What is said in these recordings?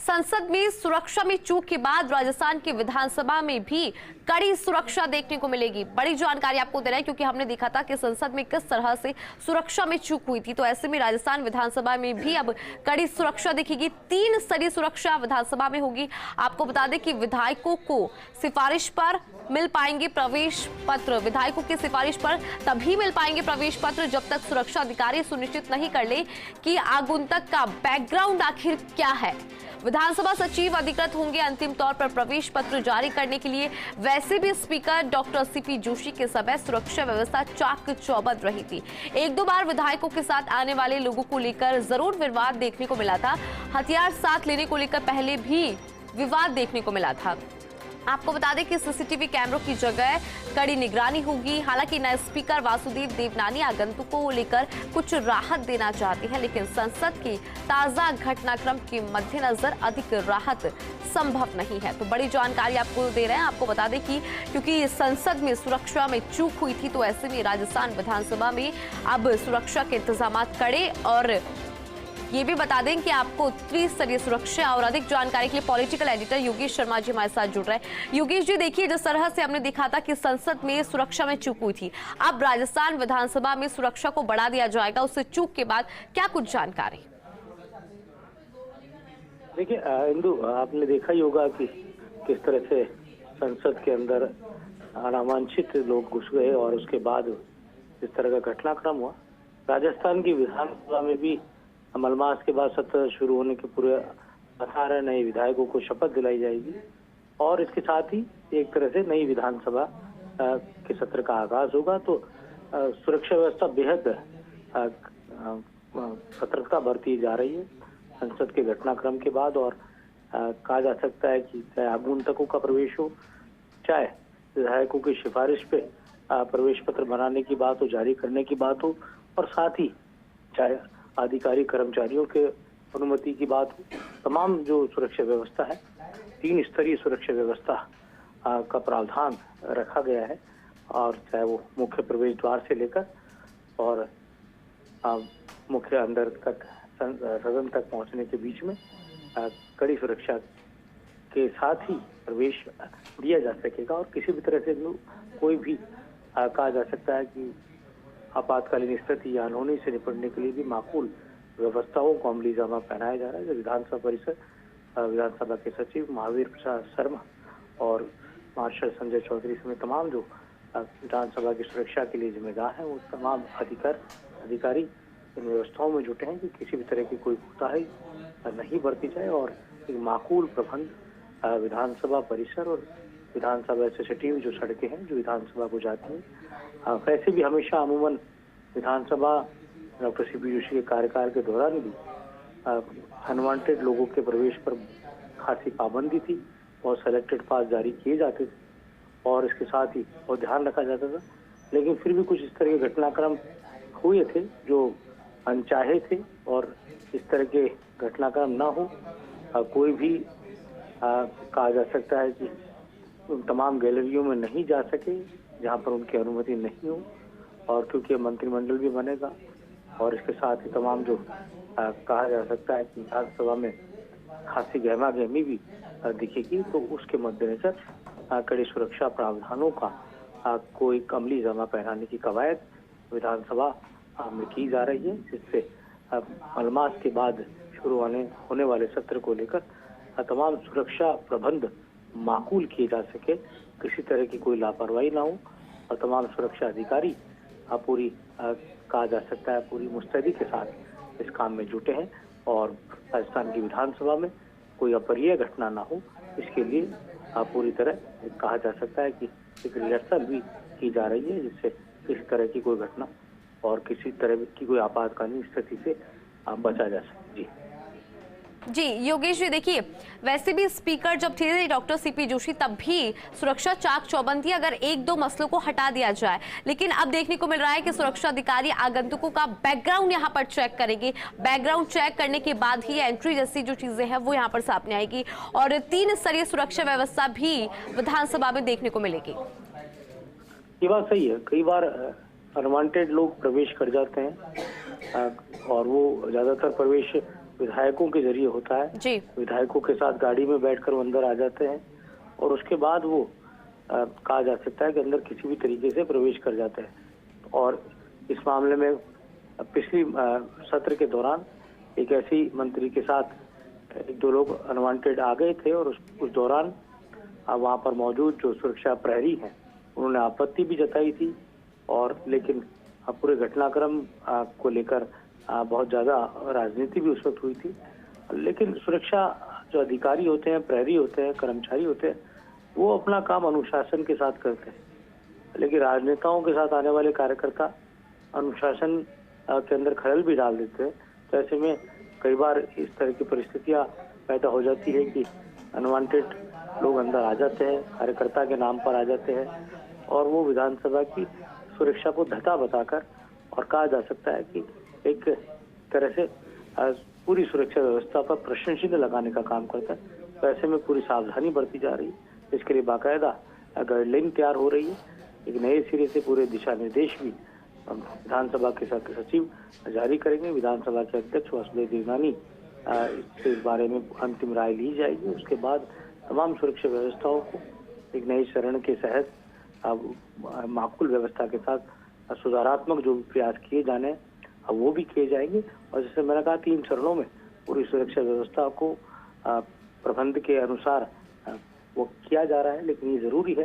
संसद में सुरक्षा में चूक के बाद राजस्थान की विधानसभा में भी कड़ी सुरक्षा देखने को मिलेगी। बड़ी जानकारी आपको दे रहे हैं क्योंकि हमने देखा था कि संसद में किस तरह से सुरक्षा में चूक हुई थी, तो ऐसे में राजस्थान विधानसभा में भी अब कड़ी सुरक्षा दिखेगी। 3 स्तरीय सुरक्षा विधानसभा में होगी। आपको बता दें कि विधायकों को सिफारिश पर मिल पाएंगे प्रवेश पत्र। विधायकों की सिफारिश पर तभी मिल पाएंगे प्रवेश पत्र जब तक सुरक्षा अधिकारी सुनिश्चित नहीं कर ले कि आगंतुक का बैकग्राउंड आखिर क्या है। विधानसभा सचिव अधिकृत होंगे अंतिम तौर पर प्रवेश पत्र जारी करने के लिए। वैसे भी स्पीकर डॉक्टर सीपी जोशी के समय सुरक्षा व्यवस्था चाक चौबंद रही थी। 1-2 बार विधायकों के साथ आने वाले लोगों को लेकर जरूर विवाद देखने को मिला था। हथियार साथ लेने को लेकर पहले भी विवाद देखने को मिला था। आपको बता दें कि सीसीटीवी कैमरों की जगह कड़ी निगरानी होगी। हालांकि नए स्पीकर वासुदेव देवनानी आगंतुकों को लेकर कुछ राहत देना चाहते हैं, लेकिन संसद के ताजा घटनाक्रम के मद्देनजर अधिक राहत संभव नहीं है। तो बड़ी जानकारी आपको दे रहे हैं। आपको बता दें कि क्योंकि संसद में सुरक्षा में चूक हुई थी, तो ऐसे में राजस्थान विधानसभा में अब सुरक्षा के इंतजाम कड़े। और ये भी बता दें कि आपको त्रिस्तरीय सुरक्षा और अधिक जानकारी के लिए पॉलिटिकल एडिटर योगेश शर्मा जी हमारे साथ जुड़ रहे हैं। योगेश जी, देखिए, जिस तरह से हमने देखा था कि संसद में सुरक्षा में चूक हुई थी, अब राजस्थान विधानसभा में सुरक्षा को बढ़ा दिया जाएगा। उससे चूक के बाद क्या कुछ जानकारी? देखिए इंदु, आपने देखा ही होगा कि किस तरह से संसद के अंदर अनावांछित लोग घुस गए और उसके बाद इस तरह का घटनाक्रम हुआ। राजस्थान की विधानसभा में भी मलमास के बाद सत्र शुरू होने के पूरे आसार है। नए विधायकों को शपथ दिलाई जाएगी और इसके साथ ही एक तरह से नई विधानसभा के सत्र का आगाज होगा। तो सुरक्षा व्यवस्था बेहद सतर्कता बरती जा रही है संसद के घटनाक्रम के बाद। और कहा जा सकता है कि चाहे आगंतुकों का प्रवेश हो, चाहे विधायकों की सिफारिश पे प्रवेश पत्र बनाने की बात हो, जारी करने की बात हो, और साथ ही चाहे अधिकारी कर्मचारियों के अनुमति की बात हो, तमाम जो सुरक्षा व्यवस्था है, 3 स्तरीय सुरक्षा व्यवस्था का प्रावधान रखा गया है। और चाहे वो मुख्य प्रवेश द्वार से लेकर और मुख्य अंदर तक, सदन तक पहुंचने के बीच में कड़ी सुरक्षा के साथ ही प्रवेश दिया जा सकेगा। और किसी भी तरह से कोई भी कहा जा सकता है कि आपातकालीन स्थिति या अनहोनी से निपटने के लिए भी माकूल व्यवस्थाओं को अमली जामा पहनाया जा रहा है। जो विधानसभा परिषद, विधानसभा के सचिव महावीर प्रसाद शर्मा और मार्शल संजय चौधरी समेत तमाम जो विधानसभा की सुरक्षा के लिए जिम्मेदार हैं, वो तमाम अधिकारी इन व्यवस्थाओं में जुटे हैं कि किसी भी तरह की कोई कोताही नहीं बरती जाए और एक माकूल प्रबंध विधानसभा परिसर और विधानसभा से सटी हुई जो सड़कें हैं जो विधानसभा को जाती हैं। वैसे भी हमेशा अमूमन विधानसभा डॉक्टर सीपी जोशी के कार्यकाल के दौरान भी अनवांटेड लोगों के प्रवेश पर खासी पाबंदी थी और सेलेक्टेड पास जारी किए जाते थे और इसके साथ ही और ध्यान रखा जाता था। लेकिन फिर भी कुछ इस तरह के घटनाक्रम हुए थे जो अनचाहे थे और इस तरह के घटनाक्रम ना हो, कोई भी कहा जा सकता है कि उन तमाम गैलरियों में नहीं जा सके जहां पर उनकी अनुमति नहीं हो। और क्योंकि मंत्रिमंडल भी बनेगा और इसके साथ ही तमाम जो कहा जा सकता है कि विधानसभा में खासी गहमा गहमी भी दिखेगी, तो उसके मद्देनजर कड़ी सुरक्षा प्रावधानों का कोई अमली जामा पहनाने की कवायद विधानसभा में की जा रही है, जिससे मलमास के बाद शुरू होने वाले सत्र को लेकर तमाम सुरक्षा प्रबंध माकूल किए जा सके, किसी तरह की कोई लापरवाही ना हो और तमाम सुरक्षा अधिकारी पूरी कहा जा सकता है पूरी मुस्तैदी के साथ इस काम में जुटे हैं और राजस्थान की विधानसभा में कोई अप्रिय घटना ना हो, इसके लिए पूरी तरह कहा जा सकता है कि एक रिहर्सल भी की जा रही है, जिससे किसी तरह की कोई घटना और किसी तरह की कोई आपातकालीन स्थिति से बचा जा सके। जी योगेश जी, देखिए, वैसे भी स्पीकर जब थे डॉक्टर सीपी जोशी तब भी सुरक्षा चाक चौबंद थी अगर 1-2 मसलों को हटा दिया जाए, लेकिन अब देखने को मिल रहा है कि सुरक्षा अधिकारी आगंतुकों का बैकग्राउंड यहां पर चेक करेंगे। बैकग्राउंड चेक करने के बाद ही एंट्री जैसी जो चीजें हैं वो यहां पर सामने आएगी और 3 स्तरीय सुरक्षा व्यवस्था भी विधानसभा में देखने को मिलेगी। ये बात सही है, कई बार अनवांटेड लोग प्रवेश कर जाते हैं और वो ज्यादातर प्रवेश विधायकों के जरिए होता है। जी। विधायकों के साथ गाड़ी में बैठकर वो अंदर आ जाते हैं और उसके बाद वो कहा जा सकता है कि अंदर किसी भी तरीके से प्रवेश कर जाते हैं। और इस मामले में पिछली सत्र के दौरान एक ऐसी मंत्री के साथ एक दो लोग अनवांटेड आ गए थे और उस दौरान वहां पर मौजूद जो सुरक्षा प्रहरी हैं उन्होंने आपत्ति भी जताई थी, और लेकिन पूरे घटनाक्रम को लेकर बहुत ज्यादा राजनीति भी उस वक्त हुई थी। लेकिन सुरक्षा जो अधिकारी होते हैं, प्रहरी होते हैं, कर्मचारी होते हैं, वो अपना काम अनुशासन के साथ करते हैं। लेकिन राजनेताओं के साथ आने वाले कार्यकर्ता अनुशासन के अंदर खलल भी डाल देते हैं। तो ऐसे में कई बार इस तरह की परिस्थितियां पैदा हो जाती है कि अनवांटेड लोग अंदर आ जाते हैं, कार्यकर्ता के नाम पर आ जाते हैं और वो विधानसभा की सुरक्षा को धता बताकर, और कहा जा सकता है कि एक तरह से पूरी सुरक्षा व्यवस्था पर प्रश्न चिन्ह लगाने का काम करता है। तो ऐसे में पूरी सावधानी बरती जा रही है। इसके लिए बाकायदा गाइडलाइन तैयार हो रही है। एक नए सिरे से पूरे दिशा निर्देश भी विधानसभा के सचिव जारी करेंगे। विधानसभा के अध्यक्ष वासुदेव देवनानी इस बारे में अंतिम राय ली जाएगी। उसके बाद तमाम सुरक्षा व्यवस्थाओं को एक नई चरण के तहत माकूल व्यवस्था के साथ सुधारात्मक जो प्रयास किए जाने अब वो भी किए जाएंगे। और जैसे मैंने कहा 3 चरणों में पूरी सुरक्षा व्यवस्था को प्रबंध के अनुसार वो किया जा रहा है। लेकिन ये जरूरी है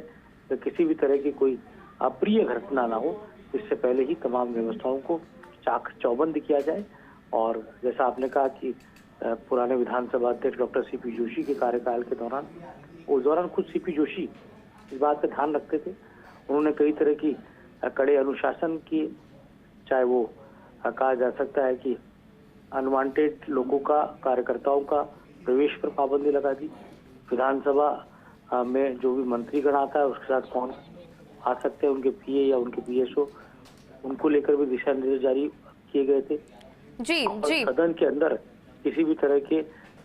कि किसी भी तरह की कोई अप्रिय घटना ना हो, इससे पहले ही तमाम व्यवस्थाओं को चाक चौबंद किया जाए। और जैसा आपने कहा कि पुराने विधानसभा अध्यक्ष डॉक्टर सीपी जोशी के कार्यकाल के दौरान, उस दौरान खुद सीपी जोशी इस बात का ध्यान रखते थे। उन्होंने कई तरह की कड़े अनुशासन किए, चाहे वो कहा जा सकता है कि अनवांटेड लोगों का, कार्यकर्ताओं का प्रवेश पर पाबंदी लगा दी। विधानसभा में जो भी मंत्रीगण आता है उसके साथ कौन आ सकते हैं, उनके पीए या उनके पीएसओ, उनको लेकर भी दिशा निर्देश जारी किए गए थे। जी जी। सदन के अंदर किसी भी तरह के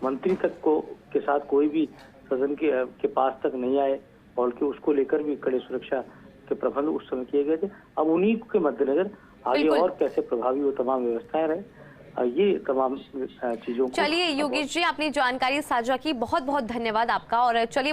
मंत्री तक के साथ कोई भी सदन के पास तक नहीं आए, और कि उसको लेकर भी कड़े सुरक्षा के प्रबंध उस समय किए गए थे। अब उन्हीं के मद्देनजर आगे और कैसे प्रभावी वो तमाम व्यवस्थाएं रहे, ये तमाम चीजों को। चलिए योगेश जी, आपने जानकारी साझा की, बहुत बहुत धन्यवाद आपका। और चलिए